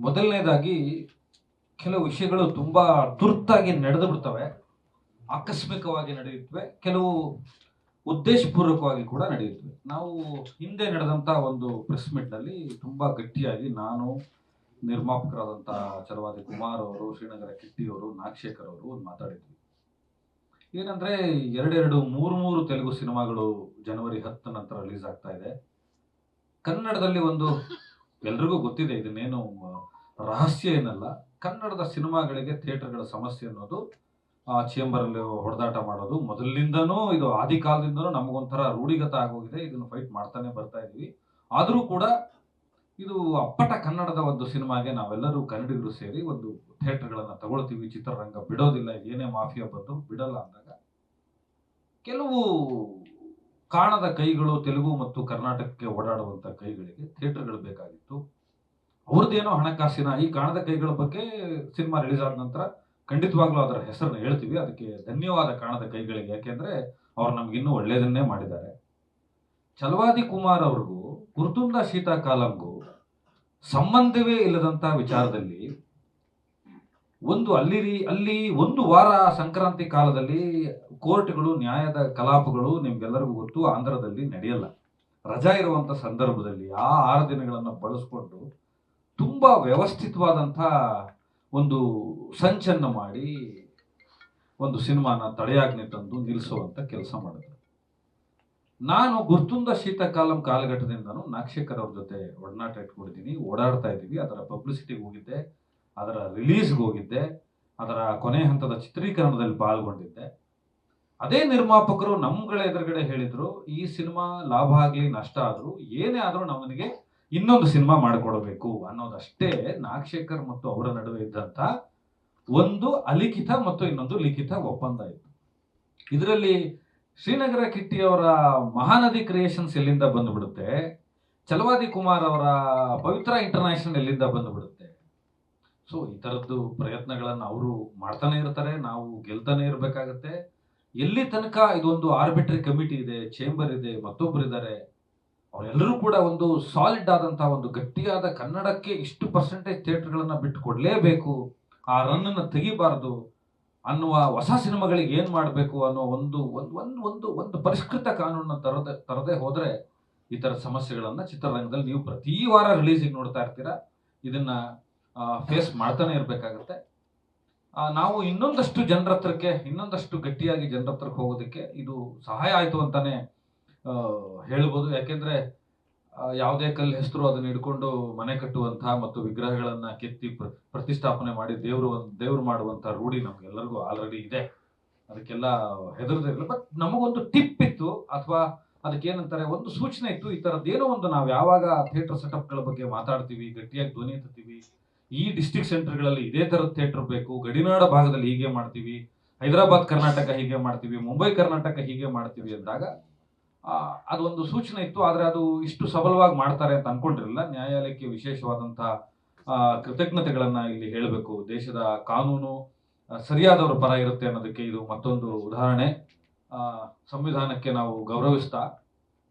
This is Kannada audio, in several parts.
ಮೊದಲನೇದಾಗಿ ಕೆಲವು ವಿಷಯಗಳು ತುಂಬಾ ತುರ್ತಾಗಿ ನಡೆದು ಬಿಡ್ತವೆ, ಆಕಸ್ಮಿಕವಾಗಿ ನಡೆಯುತ್ತವೆ, ಕೆಲವು ಉದ್ದೇಶಪೂರ್ವಕವಾಗಿ ಕೂಡ ನಡೆಯುತ್ತವೆ. ನಾವು ಹಿಂದೆ ನಡೆದಂತ ಒಂದು ಪ್ರೆಸ್ ಮೀಟ್ ನಲ್ಲಿ ತುಂಬಾ ಗಟ್ಟಿಯಾಗಿ ನಾನು, ನಿರ್ಮಾಪಕರಾದಂತ ಚಲವಾದಿ ಕುಮಾರ್ ಅವರು, ಶ್ರೀನಗರ ಕಿಟ್ಟಿ ಅವರು, ನಾಗಶೇಖರ್ ಅವರು ಒಂದು ಮಾತಾಡಿದ್ವಿ. ಏನಂದ್ರೆ ಎರಡೆರಡು ಮೂರು ತೆಲುಗು ಸಿನಿಮಾಗಳು ಜನವರಿ 10 ನಂತರ ರಿಲೀಸ್ ಆಗ್ತಾ ಇದೆ. ಕನ್ನಡದಲ್ಲಿ ಒಂದು ಎಲ್ರಿಗೂ ಗೊತ್ತಿದೆ, ಇದನ್ನೇನು ರಹಸ್ಯ ಏನಲ್ಲ. ಕನ್ನಡದ ಸಿನಿಮಾಗಳಿಗೆ ಥಿಯೇಟರ್ಗಳ ಸಮಸ್ಯೆ ಅನ್ನೋದು ಚೇಂಬರ್ ಅಲ್ಲಿ ಹೊಡೆದಾಟ ಮಾಡೋದು ಮೊದಲಿನಿಂದನೂ, ಇದು ಆದಿ ಕಾಲದಿಂದನೂ ನಮಗೊಂಥರ ರೂಢಿಗತ ಆಗೋಗಿದೆ. ಇದನ್ನು ಫೈಟ್ ಮಾಡ್ತಾನೆ ಬರ್ತಾ ಇದೀವಿ. ಆದರೂ ಕೂಡ ಇದು ಅಪ್ಪಟ ಕನ್ನಡದ ಒಂದು ಸಿನಿಮಾಗೆ ನಾವೆಲ್ಲರೂ ಕನ್ನಡಿಗರು ಸೇರಿ ಒಂದು ಥಿಯೇಟರ್ಗಳನ್ನ ತಗೊಳ್ತೀವಿ, ಚಿತ್ರರಂಗ ಬಿಡೋದಿಲ್ಲ, ಏನೇ ಮಾಫಿಯಾ ಬಂದು ಬಿಡಲ್ಲ ಅಂದಾಗ ಕೆಲವು ಕಾಣದ ಕೈಗಳು ತೆಲುಗು ಮತ್ತು ಕರ್ನಾಟಕಕ್ಕೆ ಓಡಾಡುವಂತ ಕೈಗಳಿಗೆ ಥಿಯೇಟರ್ಗಳು ಬೇಕಾಗಿತ್ತು. ಅವ್ರದ್ದೇನೋ ಹಣಕಾಸಿನ ಈ ಕಾಣದ ಕೈಗಳ ಬಗ್ಗೆ ಸಿನಿಮಾ ರಿಲೀಸ್ ಆದ ನಂತರ ಖಂಡಿತವಾಗ್ಲೂ ಅದರ ಹೆಸರನ್ನು ಹೇಳ್ತೀವಿ. ಅದಕ್ಕೆ ಧನ್ಯವಾದ ಕಾಣದ ಕೈಗಳಿಗೆ, ಯಾಕೆಂದ್ರೆ ಅವ್ರು ನಮ್ಗಿನ್ನೂ ಒಳ್ಳೇದನ್ನೇ ಮಾಡಿದ್ದಾರೆ. ಚಲವಾದಿ ಕುಮಾರ್ ಅವ್ರಿಗೂ ಗುರುತುಂಡ ಶೀತಾಕಾಲಂಗೂ ಸಂಬಂಧವೇ ಇಲ್ಲದಂತ ವಿಚಾರದಲ್ಲಿ ಅಲ್ಲಿ ಒಂದು ವಾರ ಸಂಕ್ರಾಂತಿ ಕಾಲದಲ್ಲಿ ಕೋರ್ಟ್ಗಳು, ನ್ಯಾಯದ ಕಲಾಪಗಳು ನಿಮ್ಗೆಲ್ಲರಿಗೂ ಗೊತ್ತು, ಆಂಧ್ರದಲ್ಲಿ ನಡೆಯಲ್ಲ. ರಜಾ ಇರುವಂತ ಸಂದರ್ಭದಲ್ಲಿ ಆ 6 ದಿನಗಳನ್ನು ಬಳಸ್ಕೊಂಡು ತುಂಬಾ ವ್ಯವಸ್ಥಿತವಾದಂಥ ಒಂದು ಸಂಚನ್ನು ಮಾಡಿ ಒಂದು ಸಿನಿಮಾನ ತಡೆಯಾಜ್ಞೆ ತಂದು ನಿಲ್ಲಿಸುವಂತ ಕೆಲಸ ಮಾಡಿದ್ರು. ನಾನು ಗುರ್ತುಂಡ ಶೀತಕಾಲಂ ಕಾಲಘಟ್ಟದಿಂದನೂ ನಾಗಶೇಖರ್ ಅವ್ರ ಜೊತೆ ಒಡನಾಟ ಇಟ್ಕೊಂಡಿದ್ದೀನಿ, ಓಡಾಡ್ತಾ ಇದ್ದೀವಿ. ಅದರ ಪಬ್ಲಿಸಿಟಿಗೆ ಹೋಗಿದ್ದೆ, ಅದರ ರಿಲೀಸ್ಗೆ ಹೋಗಿದ್ದೆ, ಅದರ ಕೊನೆ ಹಂತದ ಚಿತ್ರೀಕರಣದಲ್ಲಿ ಪಾಲ್ಗೊಂಡಿದ್ದೆ. ಅದೇ ನಿರ್ಮಾಪಕರು ನಮ್ಗಳ ಎದುರುಗಡೆ ಹೇಳಿದ್ರು, ಈ ಸಿನಿಮಾ ಲಾಭ ಆಗ್ಲಿ ನಷ್ಟ ಆದ್ರೂ ಏನೇ ಆದ್ರೂ ನಮಗೆ ಇನ್ನೊಂದು ಸಿನಿಮಾ ಮಾಡಿಕೊಡಬೇಕು ಅನ್ನೋದಷ್ಟೇ ನಾಗಶೇಖರ್ ಮತ್ತು ಅವರ ನಡುವೆ ಇದ್ದಂತ ಒಂದು ಅಲಿಖಿತ ಮತ್ತು ಇನ್ನೊಂದು ಲಿಖಿತ ಒಪ್ಪಂದ ಇತ್ತು. ಇದರಲ್ಲಿ ಶ್ರೀನಗರ ಕಿಟ್ಟಿ ಅವರ ಮಹಾನದಿ ಕ್ರಿಯೇಷನ್ಸ್ ಎಲ್ಲಿಂದ ಬಂದುಬಿಡುತ್ತೆ, ಚಲವಾದಿ ಕುಮಾರ್ ಅವರ ಪವಿತ್ರ ಇಂಟರ್ನ್ಯಾಷನಲ್ ಎಲ್ಲಿಂದ ಬಂದುಬಿಡುತ್ತೆ. ಸೊ ಈ ತರದ್ದು ಪ್ರಯತ್ನಗಳನ್ನು ಅವರು ಮಾಡ್ತಾನೆ ಇರ್ತಾರೆ, ನಾವು ಗೆಲ್ತಾನೆ ಇರ್ಬೇಕಾಗತ್ತೆ. ಎಲ್ಲಿ ತನಕ ಇದೊಂದು ಆರ್ಬಿಟ್ರಿ ಕಮಿಟಿ ಇದೆ, ಚೇಂಬರ್ ಇದೆ, ಮತ್ತೊಬ್ಬರು ಇದ್ದಾರೆ, ಅವರೆಲ್ಲರೂ ಕೂಡ ಒಂದು ಸಾಲಿಡ್ ಆದಂತಹ ಒಂದು ಗಟ್ಟಿಯಾದ ಕನ್ನಡಕ್ಕೆ ಇಷ್ಟು ಪರ್ಸೆಂಟೇಜ್ ಥಿಯೇಟರ್ಗಳನ್ನ ಬಿಟ್ಟು ಕೊಡ್ಲೇಬೇಕು, ಆ ರನ್ನನ್ನು ತೆಗಿಬಾರದು ಅನ್ನುವ ಹೊಸ ಸಿನಿಮಾಗಳಿಗೆ ಏನ್ ಮಾಡಬೇಕು ಅನ್ನೋ ಒಂದು ಒಂದು ಒಂದು ಒಂದು ಪರಿಷ್ಕೃತ ಕಾನೂನನ್ನ ತರದೆ ಹೋದ್ರೆ ಈ ತರ ಸಮಸ್ಯೆಗಳನ್ನ ಚಿತ್ರರಂಗದಲ್ಲಿ ನೀವು ಪ್ರತಿ ವಾರ ರಿಲೀಸಿಗೆ ನೋಡ್ತಾ ಇರ್ತೀರಾ. ಇದನ್ನ ಫೇಸ್ ಮಾಡ್ತಾನೆ ಇರ್ಬೇಕಾಗತ್ತೆ. ನಾವು ಇನ್ನೊಂದಷ್ಟು ಜನರ ಹತ್ರಕ್ಕೆ, ಇನ್ನೊಂದಷ್ಟು ಗಟ್ಟಿಯಾಗಿ ಜನರ ಹತ್ರಕ್ಕೆ ಹೋಗೋದಕ್ಕೆ ಇದು ಸಹಾಯ ಆಯ್ತು ಅಂತಾನೆ ಹೇಳ್ಬೋದು. ಯಾಕೆಂದ್ರೆ ಯಾವುದೇ ಕಲ್ಲು ಹೆಸರು ಅದನ್ನ ಹಿಡ್ಕೊಂಡು ಮನೆ ಕಟ್ಟುವಂತಹ ಮತ್ತು ವಿಗ್ರಹಗಳನ್ನ ಕೆತ್ತಿ ಪ್ರತಿಷ್ಠಾಪನೆ ಮಾಡಿ ದೇವ್ರು ಮಾಡುವಂತ ರೂಢಿ ನಮ್ಗೆಲ್ಲರಿಗೂ ಆಲ್ರೆಡಿ ಇದೆ. ಅದಕ್ಕೆಲ್ಲ ಹೆದರದಿರಲಿಲ್ಲ. ಬಟ್ ನಮಗೊಂದು ಟಿಪ್ ಇತ್ತು, ಅಥವಾ ಅದಕ್ಕೇನಂತಾರೆ ಒಂದು ಸೂಚನೆ ಇತ್ತು. ಈ ತರದ್ದೇನೋ ಒಂದು ನಾವು ಯಾವಾಗ ಥಿಯೇಟರ್ ಸೆಟಪ್ಗಳ ಬಗ್ಗೆ ಮಾತಾಡ್ತೀವಿ, ಗಟ್ಟಿಯಾಗಿ ಧ್ವನಿ ಎತ್ತೀವಿ, ಈ ಡಿಸ್ಟ್ರಿಕ್ಟ್ ಸೆಂಟರ್ಗಳಲ್ಲಿ ಇದೇ ತರದ ಥಿಯೇಟರ್ ಬೇಕು, ಗಡಿನಾಡ ಭಾಗದಲ್ಲಿ ಹೀಗೆ ಮಾಡ್ತೀವಿ, ಹೈದರಾಬಾದ್ ಕರ್ನಾಟಕ ಹೀಗೆ ಮಾಡ್ತೀವಿ, ಮುಂಬೈ ಕರ್ನಾಟಕ ಹೀಗೆ ಮಾಡ್ತೀವಿ ಅಂದಾಗ ಅದೊಂದು ಸೂಚನೆ ಇತ್ತು. ಆದ್ರೆ ಅದು ಇಷ್ಟು ಸಬಲವಾಗಿ ಮಾಡ್ತಾರೆ ಅಂತ ಅನ್ಕೊಂಡಿರಲಿಲ್ಲ. ನ್ಯಾಯಾಲಯಕ್ಕೆ ವಿಶೇಷವಾದಂತಹ ಕೃತಜ್ಞತೆಗಳನ್ನ ಇಲ್ಲಿ ಹೇಳಬೇಕು. ದೇಶದ ಕಾನೂನು ಸರಿಯಾದವರ ಪರ ಇರುತ್ತೆ ಅನ್ನೋದಕ್ಕೆ ಇದು ಮತ್ತೊಂದು ಉದಾಹರಣೆ. ಸಂವಿಧಾನಕ್ಕೆ ನಾವು ಗೌರವಿಸ್ತಾ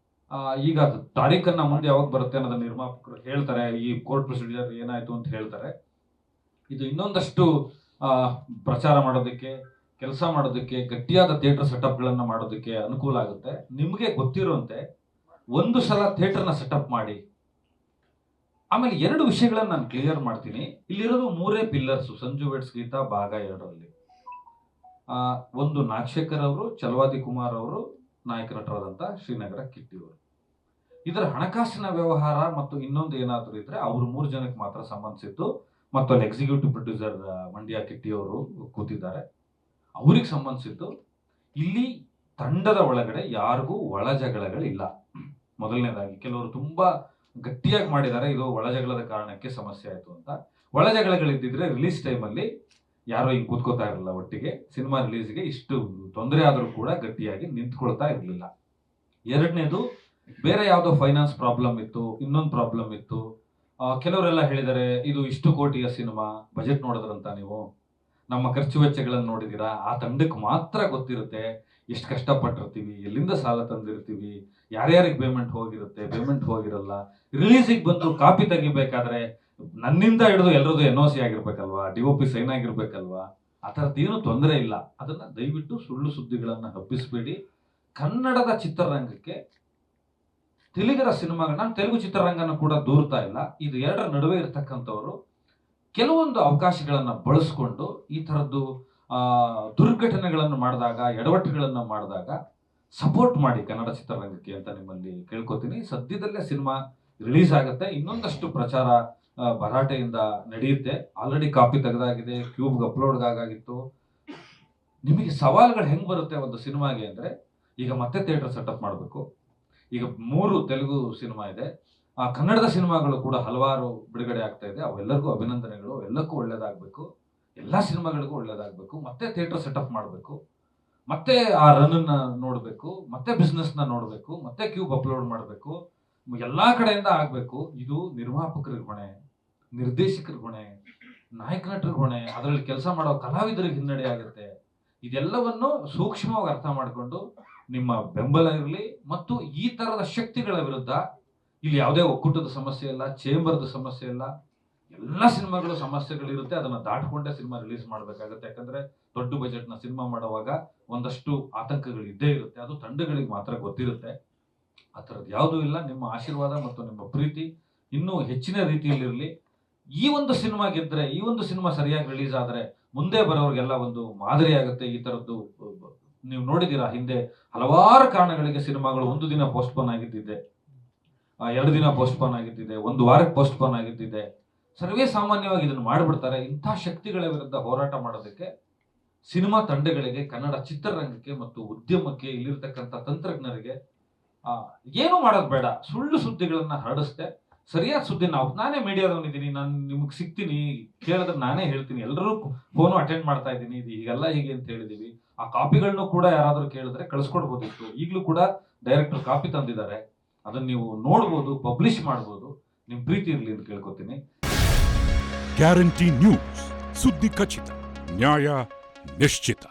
ಈಗ ತಾರೀಖನ್ನ ಮುಂದೆ ಯಾವಾಗ ಬರುತ್ತೆ ಅನ್ನೋದನ್ನ ನಿರ್ಮಾಪಕರು ಹೇಳ್ತಾರೆ, ಈ ಕೋರ್ಟ್ ಪ್ರೊಸೀಜರ್ ಏನಾಯ್ತು ಅಂತ ಹೇಳ್ತಾರೆ. ಇದು ಇನ್ನೊಂದಷ್ಟು ಪ್ರಚಾರ ಮಾಡೋದಕ್ಕೆ, ಕೆಲಸ ಮಾಡೋದಕ್ಕೆ, ಗಟ್ಟಿಯಾದ ಥಿಯೇಟರ್ ಸೆಟಪ್ಗಳನ್ನ ಮಾಡೋದಕ್ಕೆ ಅನುಕೂಲ ಆಗುತ್ತೆ. ನಿಮಗೆ ಗೊತ್ತಿರುವಂತೆ ಒಂದು ಸಲ ಥಿಯೇಟರ್ನ ಸೆಟಪ್ ಮಾಡಿ, ಆಮೇಲೆ 2 ವಿಷಯಗಳನ್ನ ನಾನು ಕ್ಲಿಯರ್ ಮಾಡ್ತೀನಿ. ಇಲ್ಲಿರೋದು 3 ಪಿಲ್ಲರ್ಸ್ ಸಂಜು ವೆಡ್ಸ್ ಗೀತಾ ಭಾಗ 2ರಲ್ಲಿ. ಒಂದು ನಾಗಶೇಖರ್ ಅವರು, ಚಲವಾದಿ ಕುಮಾರ್ ಅವರು, ನಾಯಕ ನಟರಾದಂತ ಶ್ರೀನಗರ ಕಿಟ್ಟಿ ಅವರು. ಇದರ ಹಣಕಾಸಿನ ವ್ಯವಹಾರ ಮತ್ತು ಇನ್ನೊಂದು ಏನಾದರೂ ಇದ್ರೆ ಅವ್ರು 3 ಜನಕ್ಕೆ ಮಾತ್ರ ಸಂಬಂಧಿಸಿದ್ದು. ಮತ್ತು ಅಲ್ಲಿ ಎಕ್ಸಿಕ್ಯೂಟಿವ್ ಪ್ರೊಡ್ಯೂಸರ್ ಮಂಡ್ಯ ಕಿಟ್ಟಿ ಅವರು ಕೂತಿದ್ದಾರೆ, ಅವ್ರಿಗೆ ಸಂಬಂಧಿಸಿದ್ದು. ಇಲ್ಲಿ ತಂಡದ ಒಳಗಡೆ ಯಾರಿಗೂ ಒಳಜಗಳಗಳಿಲ್ಲ. ಮೊದಲನೇದಾಗಿ ಕೆಲವರು ತುಂಬಾ ಗಟ್ಟಿಯಾಗಿ ಮಾಡಿದ್ದಾರೆ, ಇದು ಒಳಜಗಳದ ಕಾರಣಕ್ಕೆ ಸಮಸ್ಯೆ ಆಯ್ತು ಅಂತ. ಒಳಜಗಳಗಳಿದ್ದಿದ್ರೆ ರಿಲೀಸ್ ಟೈಮಲ್ಲಿ ಯಾರೋ ಹಿಂಗೆ ಕೂತ್ಕೋತಾ ಇರಲಿಲ್ಲ ಒಟ್ಟಿಗೆ. ಸಿನಿಮಾ ರಿಲೀಸ್ಗೆ ಇಷ್ಟು ತೊಂದರೆ ಆದರೂ ಕೂಡ ಗಟ್ಟಿಯಾಗಿ ನಿಂತ್ಕೊಳ್ತಾ ಇರಲಿಲ್ಲ. ಎರಡನೇದು, ಬೇರೆ ಯಾವುದೋ ಫೈನಾನ್ಸ್ ಪ್ರಾಬ್ಲಮ್ ಇತ್ತು, ಇನ್ನೊಂದು ಪ್ರಾಬ್ಲಮ್ ಇತ್ತು. ಕೆಲವರೆಲ್ಲ ಹೇಳಿದ್ದಾರೆ, ಇದು ಇಷ್ಟು ಕೋಟಿಯ ಸಿನಿಮಾ, ಬಜೆಟ್ ನೋಡಿದ್ರಂತ ನೀವು, ನಮ್ಮ ಖರ್ಚು ವೆಚ್ಚಗಳನ್ನು ನೋಡಿದೀರಾ, ಆ ತಂಡಕ್ಕೆ ಮಾತ್ರ ಗೊತ್ತಿರುತ್ತೆ ಎಷ್ಟು ಕಷ್ಟಪಟ್ಟಿರ್ತೀವಿ, ಎಲ್ಲಿಂದ ಸಾಲ ತಂದಿರ್ತೀವಿ, ಯಾರ್ಯಾರಿಗೆ ಪೇಮೆಂಟ್ ಹೋಗಿರುತ್ತೆ, ಪೇಮೆಂಟ್ ಹೋಗಿರಲ್ಲ, ರಿಲೀಸಿಗೆ ಬಂದು ಕಾಪಿ ತೆಗಿಬೇಕಾದ್ರೆ ನನ್ನಿಂದ ಹಿಡಿದು ಎಲ್ಲರದು NOC ಆಗಿರ್ಬೇಕಲ್ವಾ, DOP ಸೈನ್ ಆಗಿರ್ಬೇಕಲ್ವಾ, ಆ ಥರದ್ದೇನು ತೊಂದರೆ ಇಲ್ಲ. ಅದನ್ನ ದಯವಿಟ್ಟು ಸುಳ್ಳು ಸುದ್ದಿಗಳನ್ನ ಹಬ್ಬಿಸಬೇಡಿ. ಕನ್ನಡದ ಚಿತ್ರರಂಗಕ್ಕೆ ತೆಲುಗರ ಸಿನಿಮಾಗಳು, ನಾನು ತೆಲುಗು ಚಿತ್ರರಂಗನ ಕೂಡ ದೂರ್ತಾ ಇಲ್ಲ, ಇದು ಎರಡರ ನಡುವೆ ಇರ್ತಕ್ಕಂಥವ್ರು ಕೆಲವೊಂದು ಅವಕಾಶಗಳನ್ನ ಬಳಸ್ಕೊಂಡು ಈ ಥರದ್ದು ದುರ್ಘಟನೆಗಳನ್ನು ಮಾಡಿದಾಗ, ಎಡವಟ್ಟುಗಳನ್ನು ಮಾಡಿದಾಗ ಸಪೋರ್ಟ್ ಮಾಡಿ ಕನ್ನಡ ಚಿತ್ರರಂಗಕ್ಕೆ ಅಂತ ನಿಮ್ಮಲ್ಲಿ ಕೇಳ್ಕೊತೀನಿ. ಸದ್ಯದಲ್ಲೇ ಸಿನಿಮಾ ರಿಲೀಸ್ ಆಗುತ್ತೆ, ಇನ್ನೊಂದಷ್ಟು ಪ್ರಚಾರ ಭರಾಟೆಯಿಂದ ನಡೆಯುತ್ತೆ. ಆಲ್ರೆಡಿ ಕಾಪಿ ತೆಗೆದಾಗಿದೆ, ಕ್ಯೂಬ್ಗೆ ಅಪ್ಲೋಡ್ ಆಗಾಗಿತ್ತು. ನಿಮಗೆ ಸವಾಲುಗಳು ಹೆಂಗ್ ಬರುತ್ತೆ ಒಂದು ಸಿನಿಮಾಗೆ ಅಂದ್ರೆ, ಈಗ ಮತ್ತೆ ಥಿಯೇಟರ್ ಸೆಟಪ್ ಮಾಡಬೇಕು. ಈಗ 3 ತೆಲುಗು ಸಿನಿಮಾ ಇದೆ, ಕನ್ನಡದ ಸಿನಿಮಾಗಳು ಕೂಡ ಹಲವಾರು ಬಿಡುಗಡೆ ಆಗ್ತಾ ಇದೆ. ಅವೆಲ್ಲರಿಗೂ ಅಭಿನಂದನೆಗಳು, ಎಲ್ಲಕ್ಕೂ ಒಳ್ಳೇದಾಗಬೇಕು, ಎಲ್ಲ ಸಿನಿಮಾಗಳಿಗೂ ಒಳ್ಳೇದಾಗಬೇಕು. ಮತ್ತೆ ಥಿಯೇಟರ್ ಸೆಟಪ್ ಮಾಡಬೇಕು, ಮತ್ತೆ ಆ ರನ್ನ ನೋಡಬೇಕು, ಮತ್ತೆ ಬಿಸ್ನೆಸ್ನ ನೋಡಬೇಕು, ಮತ್ತೆ ಕ್ಯೂಬ್ ಅಪ್ಲೋಡ್ ಮಾಡಬೇಕು, ಎಲ್ಲಾ ಕಡೆಯಿಂದ ಆಗಬೇಕು. ಇದು ನಿರ್ಮಾಪಕರಿಗೆ ಹೊಣೆ, ನಿರ್ದೇಶಕರಿಗೆ ಹೊಣೆ, ನಾಯಕ ನಟರಿಗೆ ಹೊಣೆ, ಅದರಲ್ಲಿ ಕೆಲಸ ಮಾಡೋ ಕಲಾವಿದರಿಗೆ ಹಿನ್ನಡೆ ಆಗುತ್ತೆ. ಇದೆಲ್ಲವನ್ನು ಸೂಕ್ಷ್ಮವಾಗಿ ಅರ್ಥ ಮಾಡಿಕೊಂಡು ನಿಮ್ಮ ಬೆಂಬಲ ಇರಲಿ. ಮತ್ತು ಈ ತರದ ಶಕ್ತಿಗಳ ವಿರುದ್ಧ ಇಲ್ಲಿ ಯಾವುದೇ ಒಕ್ಕೂಟದ ಸಮಸ್ಯೆ ಇಲ್ಲ, ಚೇಂಬರ್ದ ಸಮಸ್ಯೆ ಇಲ್ಲ, ಎಲ್ಲ ಸಿನಿಮಾಗಳು ಸಮಸ್ಯೆಗಳಿರುತ್ತೆ, ಅದನ್ನ ದಾಟ್ಕೊಂಡೇ ಸಿನಿಮಾ ರಿಲೀಸ್ ಮಾಡಬೇಕಾಗುತ್ತೆ. ಯಾಕಂದ್ರೆ ದೊಡ್ಡ ಬಜೆಟ್ನ ಸಿನಿಮಾ ಮಾಡುವಾಗ ಒಂದಷ್ಟು ಆತಂಕಗಳು ಇದ್ದೇ ಇರುತ್ತೆ, ಅದು ತಂಡಗಳಿಗೆ ಮಾತ್ರ ಗೊತ್ತಿರುತ್ತೆ. ಆ ಥರದ್ದು ಯಾವುದೂ ಇಲ್ಲ. ನಿಮ್ಮ ಆಶೀರ್ವಾದ ಮತ್ತು ನಿಮ್ಮ ಪ್ರೀತಿ ಇನ್ನೂ ಹೆಚ್ಚಿನ ರೀತಿಯಲ್ಲಿರಲಿ. ಈ ಒಂದು ಸಿನಿಮಾ ಗೆದ್ರೆ, ಈ ಒಂದು ಸಿನಿಮಾ ಸರಿಯಾಗಿ ರಿಲೀಸ್ ಆದ್ರೆ ಮುಂದೆ ಬರೋರಿಗೆಲ್ಲ ಒಂದು ಮಾದರಿ ಆಗುತ್ತೆ. ಈ ತರದ್ದು ನೀವು ನೋಡಿದೀರಾ, ಹಿಂದೆ ಹಲವಾರು ಕಾರಣಗಳಿಗೆ ಸಿನಿಮಾಗಳು 1 ದಿನ ಪೋಸ್ಟ್ಪೋನ್ ಆಗಿದ್ದಿದೆ, 2 ದಿನ ಪೋಸ್ಟ್ಪೋನ್ ಆಗಿದ್ದಿದೆ, 1 ವಾರಕ್ಕೆ ಪೋಸ್ಟ್ಪೋನ್ ಆಗಿದ್ದಿದೆ. ಸರ್ವೇ ಸಾಮಾನ್ಯವಾಗಿ ಇದನ್ನು ಮಾಡಿಬಿಡ್ತಾರೆ. ಇಂಥ ಶಕ್ತಿಗಳ ವಿರುದ್ಧ ಹೋರಾಟ ಮಾಡೋದಕ್ಕೆ ಸಿನಿಮಾ ತಂಡಗಳಿಗೆ, ಕನ್ನಡ ಚಿತ್ರರಂಗಕ್ಕೆ ಮತ್ತು ಉದ್ಯಮಕ್ಕೆ, ಇಲ್ಲಿರ್ತಕ್ಕಂಥ ತಂತ್ರಜ್ಞರಿಗೆ ಏನು ಮಾಡೋದು ಬೇಡ. ಸುಳ್ಳು ಸುದ್ದಿಗಳನ್ನ ಹರಡಿಸ್ತೆ ಸರಿಯಾದ ಸುದ್ದಿ, ನಾನೇ ಮೀಡಿಯಾದವನಿದ್ದೀನಿ, ನಾನು ನಿಮ್ಗೆ ಸಿಗ್ತೀನಿ, ಕೇಳಿದ್ರೆ ನಾನೇ ಹೇಳ್ತೀನಿ, ಎಲ್ಲರೂ ಫೋನು ಅಟೆಂಡ್ ಮಾಡ್ತಾ ಇದ್ದೀನಿ, ಇದು ಹೀಗೆಲ್ಲ ಹೀಗೆ ಅಂತ ಹೇಳಿದೀವಿ. ಆ ಕಾಪಿಗಳನ್ನು ಕೂಡ ಯಾರಾದರೂ ಕೇಳಿದ್ರೆ ಕಳಿಸ್ಕೊಡ್ಬೋದಿತ್ತು. ಈಗಲೂ ಕೂಡ ಡೈರೆಕ್ಟರ್ ಕಾಪಿ ತಂದಿದ್ದಾರೆ, ಅದನ್ನ ನೀವು ನೋಡ್ಬೋದು, ಪಬ್ಲಿಷ್ ಮಾಡ್ಬೋದು. ನಿಮ್ ಪ್ರೀತಿ ಇರಲಿ ಅಂತ ಕೇಳ್ಕೊತೀನಿ. ಗ್ಯಾರಂಟಿ ನ್ಯೂಸ್, ಸುದ್ದಿ ಖಚಿತ, ನ್ಯಾಯ ನಿಶ್ಚಿತ.